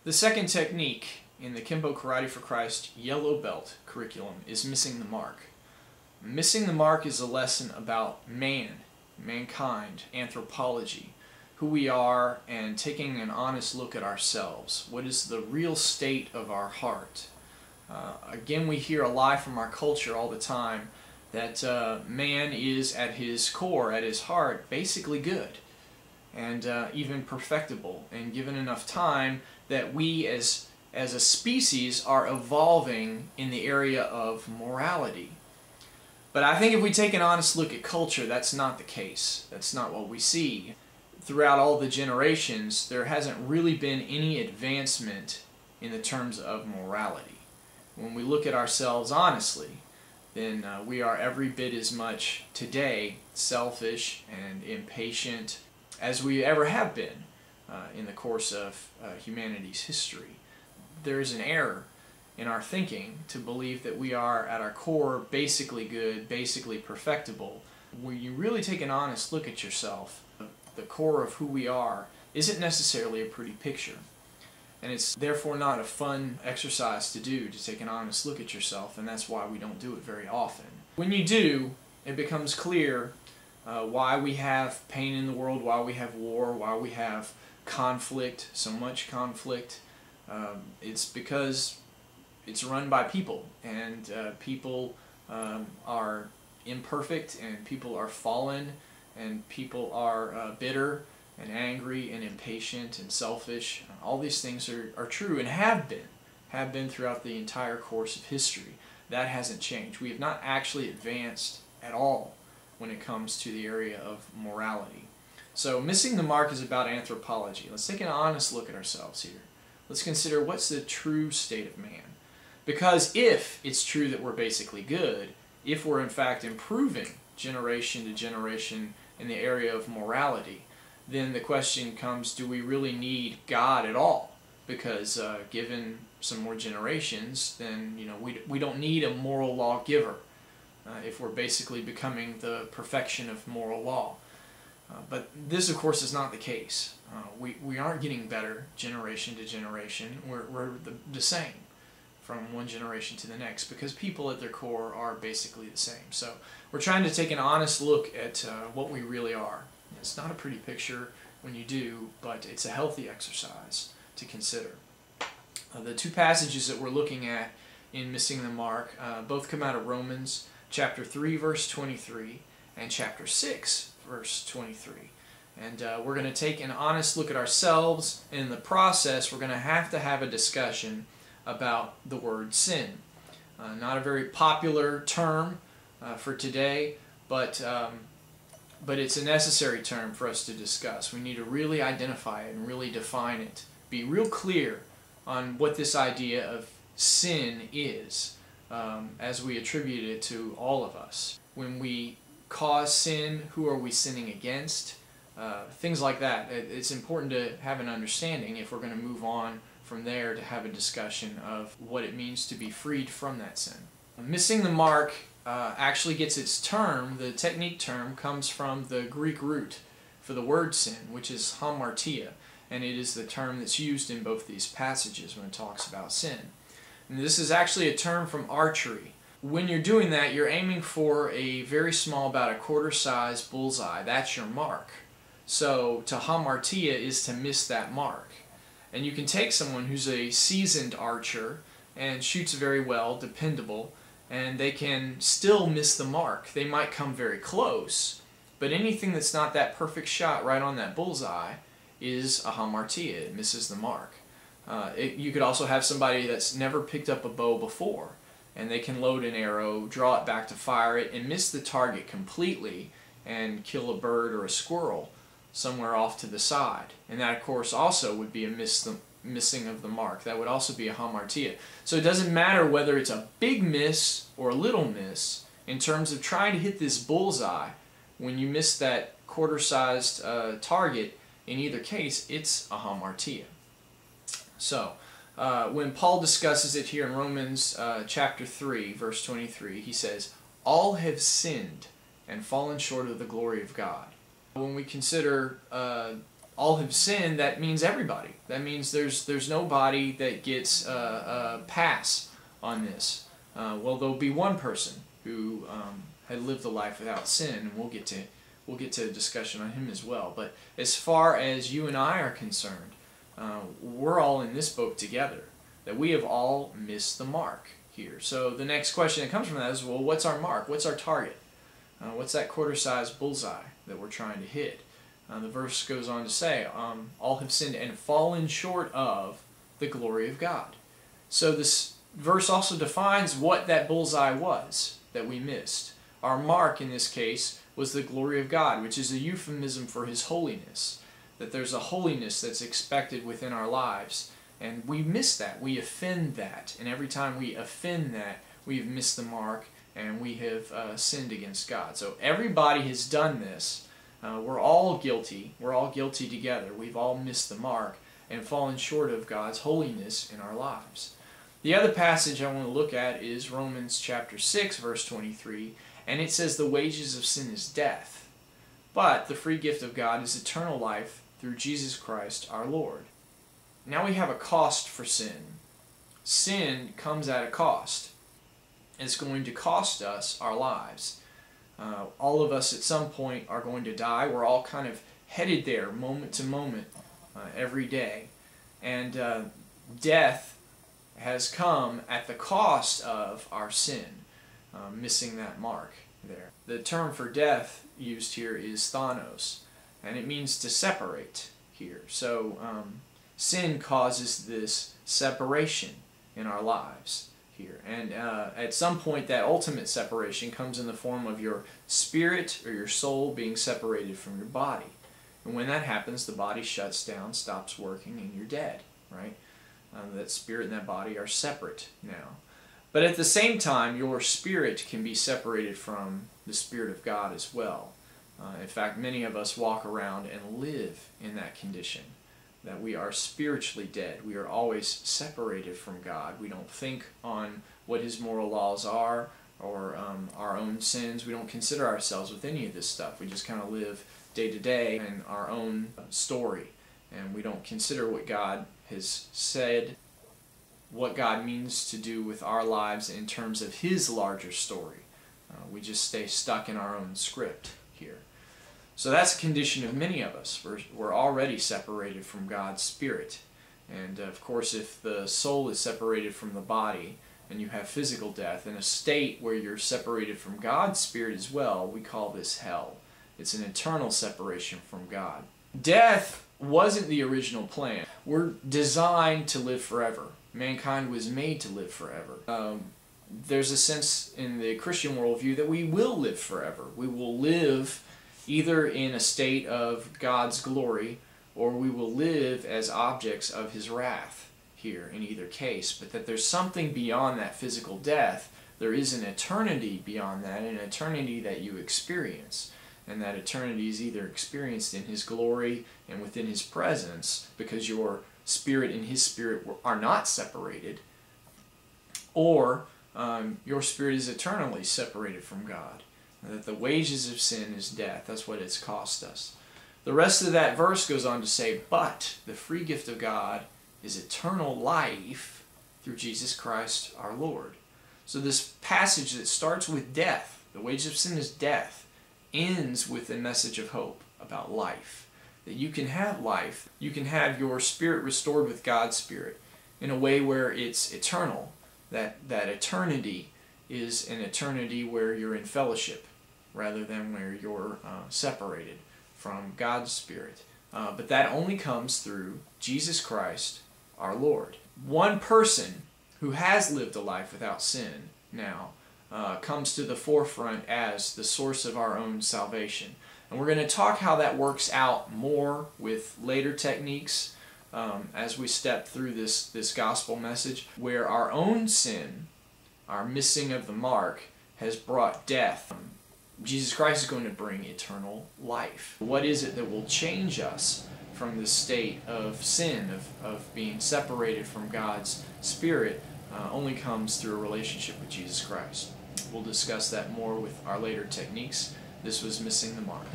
The second technique in the Kempo Karate for Christ Yellow Belt curriculum is missing the mark. Missing the mark is a lesson about mankind, anthropology, who we are, and taking an honest look at ourselves. What is the real state of our heart? Again, we hear a lie from our culture all the time that man is at his core, at his heart, basically good and even perfectible, and given enough time that we as a species are evolving in the area of morality. But I think if we take an honest look at culture, that's not the case. That's not what we see. Throughout all the generations, there hasn't really been any advancement in the terms of morality. When we look at ourselves honestly, then we are every bit as much today selfish and impatient as we ever have been in the course of humanity's history. There is an error in our thinking to believe that we are at our core basically good, basically perfectible. When you really take an honest look at yourself, the core of who we are isn't necessarily a pretty picture. And it's therefore not a fun exercise to do, to take an honest look at yourself, and that's why we don't do it very often. When you do, it becomes clear why we have pain in the world, why we have war, why we have conflict, so much conflict. It's because it's run by people, and people are imperfect, and people are fallen, and people are bitter and angry and impatient and selfish. All these things are true and have been throughout the entire course of history. That hasn't changed. We have not actually advanced at all when it comes to the area of morality. So missing the mark is about anthropology. Let's take an honest look at ourselves here. Let's consider what's the true state of man. Because if it's true that we're basically good, if we're in fact improving generation to generation in the area of morality, then the question comes, do we really need God at all? Because given some more generations, then we don't need a moral lawgiver if we're basically becoming the perfection of moral law. But this, of course, is not the case. We aren't getting better generation to generation. We're the same from one generation to the next, because people at their core are basically the same. So we're trying to take an honest look at what we really are. It's not a pretty picture when you do, but it's a healthy exercise to consider. The two passages that we're looking at in Missing the Mark both come out of Romans chapter 3 verse 23 and chapter 6 verse 23. And we're going to take an honest look at ourselves, and in the process we're going to have a discussion about the word sin. Not a very popular term for today, but it's a necessary term for us to discuss. We need to really identify it and really define it. Be real clear on what this idea of sin is as we attribute it to all of us. When we cause sin, who are we sinning against? Things like that. It's important to have an understanding if we're going to move on from there to have a discussion of what it means to be freed from that sin. Missing the mark actually gets its term, the technique term, comes from the Greek root for the word sin, which is hamartia, and it is the term that's used in both these passages when it talks about sin. And this is actually a term from archery. When you're doing that, you're aiming for a very small, about a quarter-size bullseye. That's your mark. So to hamartia is to miss that mark. And you can take someone who's a seasoned archer and shoots very well, dependable, and they can still miss the mark. They might come very close, but anything that's not that perfect shot right on that bullseye is a hamartia. It misses the mark. You could also have somebody that's never picked up a bow before, and they can load an arrow, draw it back to fire it, and miss the target completely and kill a bird or a squirrel somewhere off to the side. And that, of course, also would be a missing of the mark. That would also be a hamartia. So it doesn't matter whether it's a big miss or a little miss in terms of trying to hit this bullseye. When you miss that quarter-sized target, in either case, it's a hamartia. So when Paul discusses it here in Romans chapter 3, verse 23, he says, "All have sinned and fallen short of the glory of God." When we consider all have sinned, that means everybody. That means there's nobody that gets a pass on this. Well, there'll be one person who had lived a life without sin, and we'll get to a discussion on him as well. But as far as you and I are concerned, we're all in this boat together, that we have all missed the mark here. So the next question that comes from that is, well, what's our mark? What's our target? What's that quarter-sized bullseye that we're trying to hit? The verse goes on to say, all have sinned and fallen short of the glory of God. So this verse also defines what that bullseye was that we missed. Our mark in this case was the glory of God, which is a euphemism for His holiness. That there's a holiness that's expected within our lives. And we miss that. We offend that. And every time we offend that, we've missed the mark and we have sinned against God. So everybody has done this. We're all guilty. We're all guilty together. We've all missed the mark and fallen short of God's holiness in our lives. The other passage I want to look at is Romans chapter 6, verse 23, and it says, the wages of sin is death, but the free gift of God is eternal life through Jesus Christ our Lord. Now we have a cost for sin. Sin comes at a cost. It's going to cost us our lives. All of us at some point are going to die. We're all kind of headed there moment to moment every day. And death has come at the cost of our sin, missing that mark there. The term for death used here is thanos, and it means to separate here. So sin causes this separation in our lives here. And at some point that ultimate separation comes in the form of your spirit or your soul being separated from your body. And when that happens, the body shuts down, stops working, and you're dead, right? That spirit and that body are separate now. But at the same time, your spirit can be separated from the Spirit of God as well. In fact, many of us walk around and live in that condition, that we are spiritually dead. We are always separated from God. We don't think on what His moral laws are or our own sins. We don't consider ourselves with any of this stuff. We just kind of live day to day in our own story. And we don't consider what God has said, what God means to do with our lives in terms of His larger story. We just stay stuck in our own script here. So that's the condition of many of us. We're already separated from God's Spirit. And of course, if the soul is separated from the body and you have physical death, in a state where you're separated from God's Spirit as well, we call this hell. It's an eternal separation from God. Death wasn't the original plan. We're designed to live forever. Mankind was made to live forever. There's a sense in the Christian worldview that we will live forever. We will live either in a state of God's glory, or we will live as objects of His wrath here in either case. But that there's something beyond that physical death. There is an eternity beyond that, an eternity that you experience. And that eternity is either experienced in His glory and within His presence, because your spirit and His Spirit are not separated, or your spirit is eternally separated from God. And that the wages of sin is death. That's what it's cost us. The rest of that verse goes on to say, but the free gift of God is eternal life through Jesus Christ our Lord. So this passage that starts with death, the wages of sin is death, ends with a message of hope about life. That you can have life, you can have your spirit restored with God's Spirit in a way where it's eternal. That eternity is an eternity where you're in fellowship rather than where you're separated from God's Spirit. But that only comes through Jesus Christ our Lord. One person who has lived a life without sin now comes to the forefront as the source of our own salvation. And we're going to talk how that works out more with later techniques as we step through this gospel message, where our own sin, our missing of the mark, has brought death. Jesus Christ is going to bring eternal life. What is it that will change us from the state of sin, of being separated from God's Spirit, only comes through a relationship with Jesus Christ. We'll discuss that more with our later techniques. This was Missing the Mark.